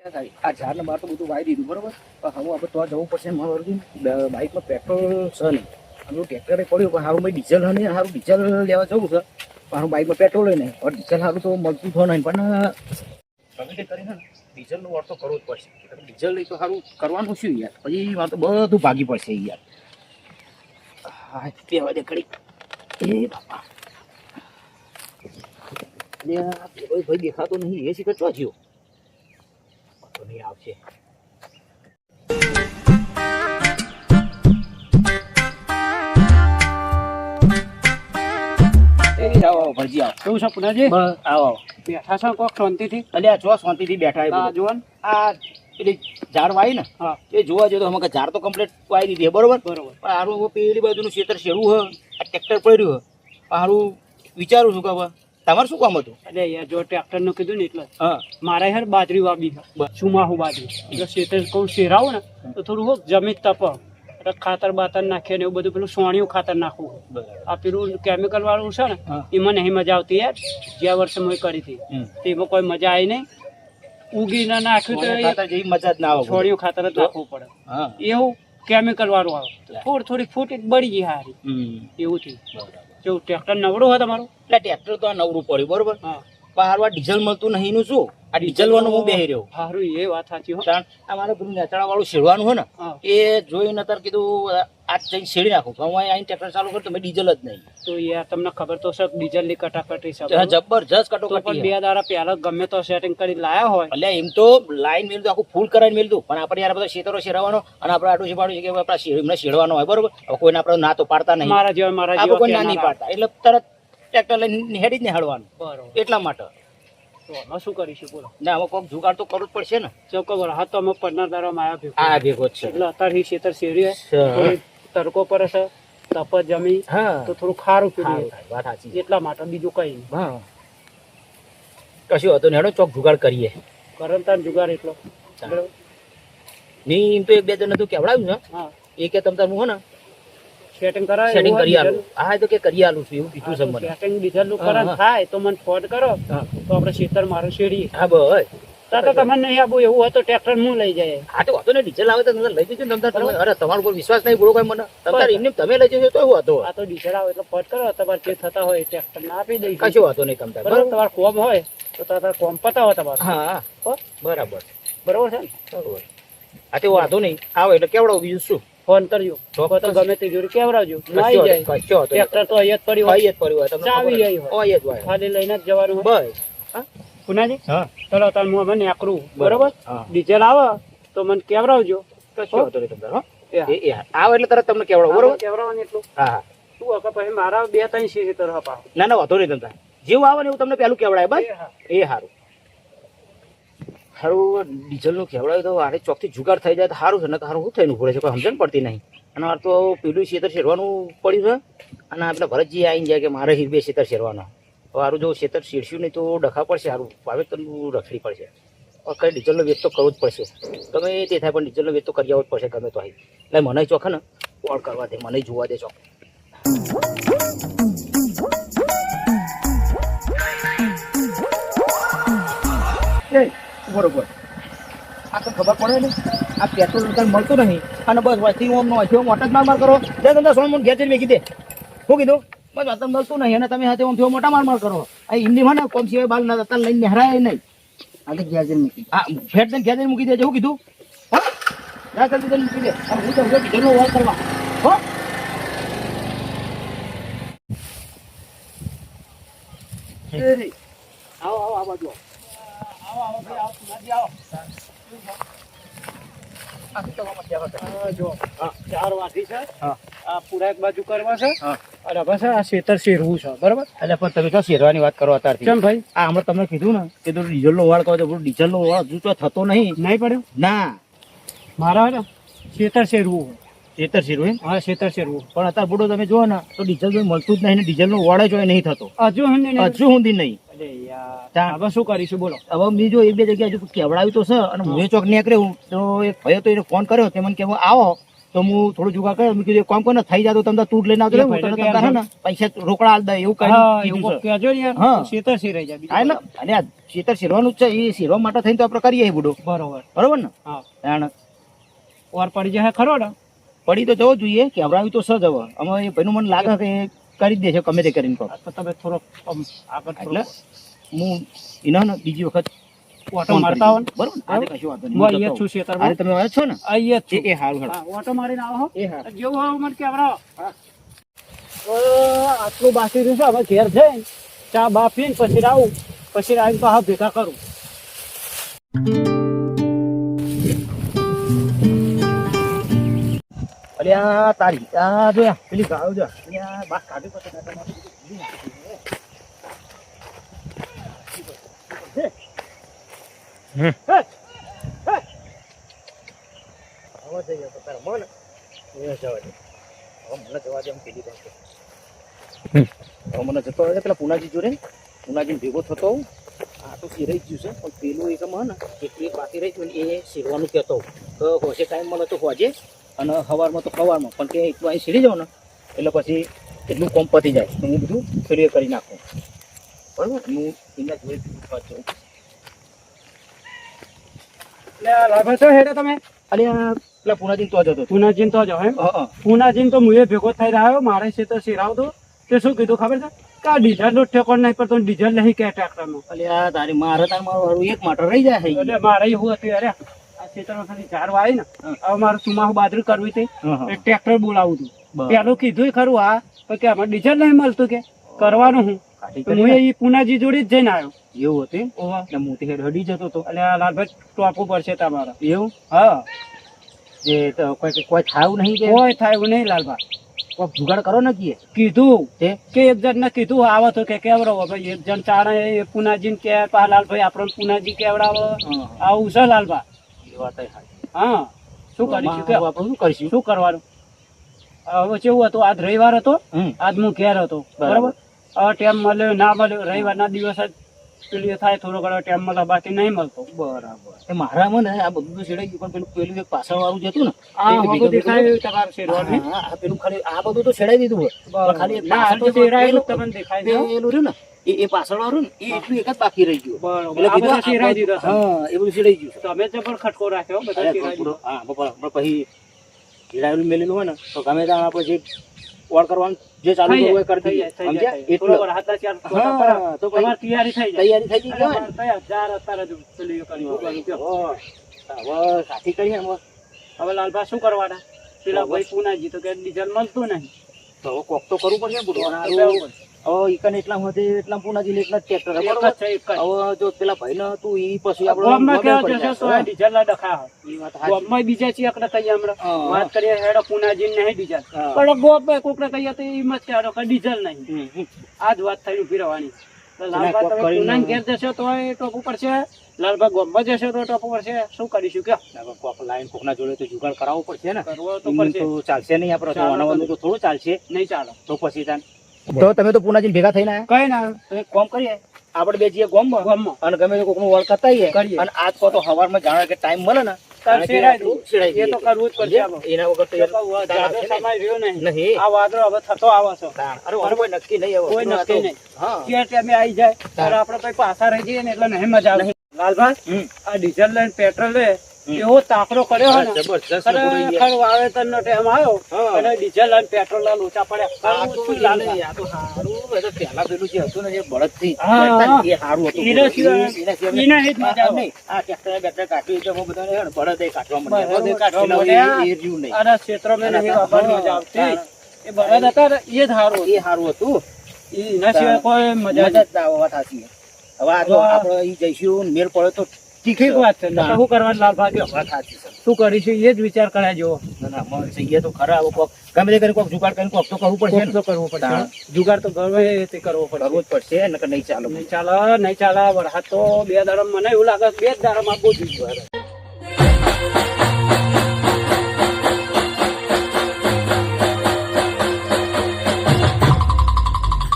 આ ઝાડ ને બાર તો બધું વાઈ દીધું બરોબર, પણ હવે આપણે તો જવું પડશે. મારું બાઇકમાં પેટ્રોલ છે નહીં, આનું ટ્રેક્ટરે પડ્યું, પણ સારું ભાઈ ડીઝલ નહીં, સારું ડીઝલ લેવા જવું છે, પણ મારું બાઇકમાં પેટ્રોલ નહીં, હવે ડીઝલ સારું તો મળતું થયું નહીં, પણ ગમે તે કરીને ડીઝલનું વળ તો કરવું જ પડશે. ડીઝલ લઈ તો સારું કરવાનું શું યાર, પછી મારે તો બધું ભાગી પડશે યાર. હા તે હવે કરી એ બાપા ભાઈ દેખાતો નહીં, એ શીખર ચો જ્યો નહીં આવશે. આવો ભરજી આવો. કેવું છે પુનાજી? આવો બેઠા છો કોક શાંતિથી? અલ્યા ચો શાંતિથી બેઠા. જોન આ પેલી ઝાડ વાઈ ને એ જોવા જોઈએ તો અમે ઝાડ તો કમ્પ્લીટ વાઈ દીધી બરોબર બરોબર, પણ હારું પેલી બાજુનું ખેતર શેડવું હ, આ ટ્રેક્ટર પડ્યું હ, હારું વિચારું છું કે હવે તમારે શું કામ હતું? અરે યાર જો ટ્રેક્ટર નું કીધું ને એટલે મારે યાર બાજરી વાવી છે, સુમાહુ બાજરી, એટલે ખેતર કહું શેરાવું ને તો થોડું હોક જમીન તપ, એટલે ખાતર બાતર નાખીએ ને એવું બધું પેલું સોણિયું ખાતર નાખવું. આ પેલું કેમિકલ વાળું છે ને એમાં નહીં મજા આવતી યાર, જ્યાં વર્ષે મેં કરી હતી એમાં કોઈ મજા આવી નહીં. ઉગી ના નાખ્યું તો જેવી મજા જ ના આવે, સોણિયું ખાતર જ નાખવું પડે. એવું કેમિકલ વાળું આવે થોડી ફૂટ બળી ગઈ હારી એવું થયું. કેવું ટ્રેક્ટર નવડું હોય તમારું? એટલે ટ્રેક્ટર તો આ નવરું પડ્યું બરોબર, પણ હારું આ ડીઝલ મળતું નહીં નું શું, આ ડીઝલ વાનું હું બેહી રહ્યો. સારું એ વાત સાચી. અમારે પેલું નેચાળા વાળું શેડવાનું હોય ને એ જોઈને અત્યારે કીધું આ જઈને શેડી નાખું, હું અહીં ટ્રેક્ટર ચાલુ કરું તો મેં ડીઝલ જ નહીં. તો યાર તમને ખબર તો છે ડીઝલ ની કટાકટી છે, જબરજસ્ત કટોકટી. પણ 2 દાડા પહેલા ગમે તો સેટિંગ કરી લાયા હોય, એટલે એમ તો લાઈન મેળતું આખું ફૂલ કરાવીને મેળતું, પણ આપણે યાર બધા ખેતરો શેરવાનો અને આપણે આટલું શેડવાનું છે કે આપણા એમને શેડવાનો હોય બરોબર. હવે કોઈને આપણે ના તો પાડતા નહીં, મારા જેવા કોઈ ના નહીં પાડતા, એટલે તરત ટ્રેક્ટર લઈને હેડી જ નહીં હળવાનું બરોબર. એટલા માટે તો શું કરીશું બોલો? ને આમાં કોઈક જુગાડ તો કરવું જ પડશે ને. ચોક્કસ હા તો અમે 15 દાડામાં આ ભેગો જ છે, એટલે અત્યારે ખેતર શેરી તડકો પર છે, તપ જમી તો થોડું ખારું પીવું, વાત સાચી, એટલા માટે બીજું કઈ નહીં. કશું હતું ને હેડો ચોક જુગાડ કરીએ. કરંતાન જુગાડ એટલો નહીં, એમ તો 1-2 જણ હતું કેવડાવ્યું ને એ કે તમ તારું હો ને સેટિંગ કરાય, સેટિંગ કરી આલું. હા તો કે કરી આલું છું એવું કીધું છે મને. સેટિંગ ડીઝલ નું કરંટ થાય તો મને ફોન કરો તો આપણે ખેતર મારું શેડીએ. હા બસ તો તમને નહીં આપું એવું હોય તો ટ્રેક્ટર હું લઈ જાય. હા તો વાતો ને ડીઝલ આવે તો લઈ જજો ને તમતાર. અરે તમારો પર વિશ્વાસ નહીં બોલો કોઈ મને, તમતાર એમને તમે લઈ જજો તો એવું હતો. આ તો ડીઝલ આવે એટલે ફોન કરો, તમારે જે થતા હોય ટ્રેક્ટર ના આપી દઈ. કશો વાતો નહીં તમતાર. બરાબર, તમારે કોમ હોય તો તમારે કોમ પતાવો તમારે. હા બરાબર બરોબર છે ને? બરોબર. હા તો વાંધો નહીં, આવે એટલે કેવડાવું, બીજું શું ફોન કરજો તો ગમે તે જોડે કેવડાવજો. ટ્રેક્ટર તો અહીંયા જ પડ્યું હોય, ચાવી અહીં હોય, ખાલી લઈને જ જવાનું હોય. બસ પુનાજી ચલો તાર હું મને આકરું બરોબર, ડીઝલ આવે તો મને કેવડાવજો. આવે એટલે તરત તમને કેવડાવ બરોબર, કેવડાવવાનું એટલું. હા શું હકે પછી મારા 2-3 ખેતર હપા. ના ના વાંધો નહીં તમતાર, જેવું આવે ને એવું તમને પેલું કેવડાય બસ. એ સારું સારું ડીઝલનું કેવડાવ્યું તો આરે ચોકથી જુગાડ થઈ જાય તો સારું છે, ને સારું શું થઈને ઉભું રહે છે, કોઈ સમજણ પડતી નહીં. અને આ તો પેલું ખેતર શેરવાનું પડ્યું છે, અને આપણે ભરતજી આવીને જાય કે મારે 2 ખેતર શેરવાનો. હવે સારું જો ખેતર શેરશું નહીં તો ડખા પડશે, સારું વાવેતરનું રખડી પડશે. કઈ ડીઝલનો વેચ તો કરવો જ પડશે, ગમે તે થાય પણ ડીઝલનો વેચ તો કરી આવવો જ પડશે ગમે તો. આવી એટલે મને ચોખ ને કોલ કરવા દે, મને જોવા દે ચોક. બરોબર, આ તો ખબર પડે ને આ પેટ્રોલ કઈ મળતું નહીં, અને બસ વસ્તી ઓમ નો હોય મોટા જ માર કરો. દે તમને સોન ઘેર જઈને મેકી દે. શું કીધું? બસ અત્યારે મળતું નહીં, અને તમે સાથે ઓમ થયો મોટા માર કરો. આ હિન્દીમાં ને કોમ સિવાય બાલ ના અત્યારે લઈને નહેરાય નહીં. આ તો ઘેર જઈને મૂકી, હા ફેટ ને ઘેર જઈને મૂકી દેજો. શું કીધું? હા જલ્દી જલ્દી મૂકી દે. હું તો ડીઝલનો વોલ કરવા હો. આવો આવો આ બાજુ ચાર વાથી છે, આ પૂરા એક બાજુ કરવા છે અને બસ આ ખેતર શેરવું છે બરોબર. એટલે પણ તમે તો શેરવાની વાત કરો અત્યારથી. કેમ ભાઈ? આ હમણાં તમને કીધું ને કે તું ડીઝલનો વાળ કહો તો ડીઝલનો વાળ હજુ તો થતો નહીં પડ્યો ના. મારા ને ખેતર શેરવું. ખેતર શેરવું એમ? હા ખેતર શેરવું, પણ અત્યારે બુડો તમે જુઓ ને તો ડીઝલ મળતું જ નહીં, ડીઝલનો વાળ જ નહીં થતો હજુ સુધી નહીં. હવે શું કરીશું બોલો? હવે બીજો 1-2 જગ્યાએ હજુ કેવડાવ્યું તો છે, અને હું ચોક નીકળ્યું તો એક ભાઈ તો એને ફોન કર્યો તે મને કે આવો તો હું થોડું જુગાડ કર્યો. મેં કીધું એક કામ કરો ને, થઈ જાય તો તમને તૂટ લઈને આવજો, હું તને તમને હે ને પૈસા રોકડા આલ દે એવું હા, કરી એવું કીધું છે. કહેજો ને યાર. હા. શેતર શેરાઈ જાય બીજું હા ને, અને આ ખેતર શેરવાનું જ છે, એ શેરવા માટે થઈને તો આપણે કરીએ બુડો, બરોબર. બરોબર ને? હા, તાણ વાર પડી જાય ખરો ને. પડી તો જવો જોઈએ, કે હવરાવી તો સજ હવે. અમે એ ભાઈનું મને લાગે કે એ કરી જ દેશે ગમે તે કરીને તો. તો તમે થોડોક આમ આગળ એટલે થોડોક હું એના ને બીજી વખત ઓટો ફોન મારતા આવો કરી ને. દઈશ. બરોબર ને? આજે કશું વાંધો નહીં. હું હું અહીંયા જતો જ છું આવું. ખેતરમાં. આજે તમે આવ્યા છો ને? અહીંયા જ છું. એ હારું હારું. હા, ઓટો મારીને આવો હો. એ હારું. જેવું આવો મને કહેવડાવો. આટલું બાકી રહ્યું છે, હવે ઘેર જઈને ચા બા પીને પછી આવું, પછી આવીને પાછા ભેગા કરું. અલ્યા તારી આ જોયા પેલી ગાયો જો અહીંયા બાર કાઢી પડશે ને તમારે બીજી નાખી દે. હે, હે. હવે જઈએ તો તારા મન એ જવા દે. હવે મને જવા દે, એમ પેલી પાસે હવે મને જતો રહે પેલા પુનાજી જોડે, પુનાજી ભેગો થતો હોઉં. આ તો શેરાઈ જ ગયું છે, પણ પેલું એક મને કેટલી બાકી રહી ગયું ને એ શેરવાનું કહેતો હોઉં. તો હોશે ટાઈમ મળે તો હોજે, અને સવારમાં તો સવારમાં, પણ કે એટલું અહીં સીડી જાઉં ને એટલે પછી એટલું કોમ પતી જાય તો હું બધું ફેરવે કરી નાખું. બરાબર, હું એના જોડે જાઉં. એટલે આ લાભા છો હેડે તમે? અલ્યા પેલા પુનાજી તો જતો હતો. પુનાજીન તો જાઓ એમ? હા પુનાજીન તો મુએ ભેગો થઈ રહ્યો, મારે છે તો શેરાવતો. તે શું કીધું ખબર છે? કે આ ડીઝલનો ઠેકોણ નહીં પડતો, ડીઝલ નહીં કે ટ્રેક્ટરનો. અલ્યા તારી મારે તાર મારું હારું એક માટો રહી જાય છે. એટલે મારે એવું હતું અરે આ ખેતરમાં ખાલી ઝાડ વાવી ને હવે મારું સુમાહુ બાજરી કરવી હતી, એ ટ્રેક્ટર બોલાવું હતું. પેલું કીધું ખરું આ પણ કે આમાં ડીઝલ નહીં મળતું, કે કરવાનું હું તો હું એ પુનાજી જોડે જ જઈને આવ્યો. એવું હતું ઓવા એટલે મોટી હેડ હડી જતો હતો. એટલે આ લાલભાઈ ટોપવું પડશે તમારે. એવું હા, જે તો કોઈ થાવું નહીં કે કોઈ થાય એવું નહીં લાલભાઈ. કોક જુગાડ કરો ને કીધું તે કે એક જણ ને કીધું આવો તો કે કેવડાવો ભાઈ, એક જણ ચાણે એ પુનાજી કે પા લાલભાઈ આપણને પુનાજી કેવડાવો આવું છે લાલભાઈ. એ વાત એ સાચી. હા, શું કરીશું કે આપણે શું કરીશું? શું કરવાનું? હવે કેવું હતું, આજ રવિવાર હતો, આજ હું ઘેર હતો, બરાબર. હવે ટાઈમ મળ્યો ના મળ્યો, રવિવારના દિવસ જ પેલી થાય થોડો ઘણો ટાઈમ મળે, બાકી નહીં મળતો. બરાબર. એ મારામાં ને આ બધું તો છેડાઈ ગયું, પણ પેલું એક પાછળ વાળું જતું ને આ એ બધું દેખાય તમારે શેરવાની? હા, આ પેલું ખાલી આ બધું તો છેડાઈ દીધું હોય. પણ ખાલી એક ના, આ તો પાછળ શેરાયેલું જ પેલું- તમને દેખાય છે. પેલું રહ્યું ને એ પાછળ વાળું ને એ એટલું એક જ બાકી રહી ગયું. બરોબર. એટલે આ બધા કીધું શેરાઈ દીધા છે. હા, એ બધું છેડાઈ ગયું. તમે જબર ખટકો રાખ્યો, બધા અરે શેરાઈ પૂરો- દીધા. હા, પણ પછી છેડાયેલું મેલેલું હોય ને તો ગમે ત્યાં આપણે જે ઓર કરવાનું જે ચાલુ થઈ કરવું જાય, એ કરી થઈ દઈએ. જાય, થઈ સમજ્યા? જાય. એટલું. બરોબર, હાથના ચાર છોટા હા, પર તો પછી તમારી તૈયારી થઈ જાય. તૈયારી થઈ ગઈ અરે કહેવાય ને. પણ તૈયાર, ચાર અત્યારે જ પેલું એ કર્યું. શું કર્યું કયો? હવે સાથી કરીએ ને હવે લાલભા શું કરવાના? પેલા ભાઈ પુનાજી તો કે ડીઝલ મળતું નહીં. તો હવે કોક તો કરવું પડશે ને બધું. અને હવે હારું, હવે ઈકન એટલા માટે એટલા પુનાજી એટલા ટ્રેક્ટર એક જ બરોબર. છે, એક જ. હવે જો પેલા ભાઈ ને તું ઈ પછી ગામમાં કેવા પડી જશે જાય. તો આ ડીઝલના ડખા હોય. ઈ વાત સાચી. ગામમાં બીજા છે એકને કહીએ હમણાં. હા. વાત કરીએ હેડો પુનાજી નહીં ડીઝલ. હા. પણ ગામમાં કોકને કહીએ તો એમ જ કહેવાનો કે ડીઝલ નહીં. હમ, હમ. આ જ વાત થઈ ઉભી રહેવાની. તો લાલભા કોક તમે કરીને- પુનાને ઘેર જશો તો એ ટોપ ઉપર છે, લાલભા ગામમાં જશો તો ટોપ ઉપર છે. શું કરીશું કયો? હવે કોક લાઈન કોકના જોડે તો જુગાડ કરાવવો પડશે ને. કરવો તો એમ પડશે. તો ચાલશે નહીં આપણે તો. ચાલો આનાવાનું તો થોડું ચાલશે. નહીં ચાલો. તો પછી તાન તો તમે તો પુનાજી ભેગા થઈને આયા કઈ ના તો એક કામ કરીએ આપણે બે જઈએ ગામમાં ગામમાં અને ગમે તે કોકનું વળ કરતાઈએ કરીએ. અને આજ તો સવારમાં જાણે કે ટાઈમ મળે ને તાર જાણે કે શેરાય દઉં. શેરાઈ એ તો દઈએ. કરવું જ પડશે આમાં. એના વગર તો જાજો યાર સમય રહ્યો નહીં. નહીં. આ વાદળો હવે થતો આવે છે. અરે વારે કોઈ નક્કી નહીં હવે. કોઈ નક્કી નહીં. હા ક્યાં ટાઈમે આવી જાય ત્યારે આપણે પછી પાછા રહી જઈએ ને એટલે નહીં મજા આવે. લાલભાઈ, હમ. આ ડીઝલ લઈને પેટ્રોલ લે એવો તાકડો કર્યો હોય ને જબરજસ્ત ખરેખર વાવેતરનો ટાઈમ આવ્યો હા. અને ડીઝલ લઈને પેટ્રોલ ના લોચા પડ્યા. આ તો શું લાલે? આ તો હારું. એ તો પહેલા પેલું જે હતું ને જે બળદથી હા. એ હારું હતું. એના સિવાય- એના સિવાય એના જ મજા આવે. નહીં. આ ટ્રેક્ટર બેક્ટર કાઢ્યું એટલે હું બધાને હે ને બળદે કાઢવા માંડ્યા. બળદે બરોબર? કાઢવા એટલે માંડ્યા. એ રહ્યું નહીં. આના ક્ષેત્રમાં નહીં વાપરવાની મજા આવતી. એ બળદ હતા ને એ જ સારું હતું. એ હારું હતું. એના સિવાય કોઈ મજા મજા જ ના આવે, વાત સાચી. હવે આ જો આપણે ઈ જઈશું મેળ પડે તો ઠીક વાત છે. નકર શું કરવાનું લાલભાઈ? વાત સાચી છે. શું કરીશું એ જ વિચાર કર્યા જેવો. ના, ના, અમે જઈએ તો ખરા. હવે કોક ગમે તે કરીને કોક જુગાડ કરીને કોક તો કરવું પડશે ને. તો કરવું પડશે. જુગાડ તો ગમે તે કરવો પડે. કરવું જ પડશે નકર નહીં ચાલે. નહીં ચાલે, નહીં ચાલે. વરસાદ તો 2 દાડા મને એવું લાગે 2 દાડામાં બહુ જ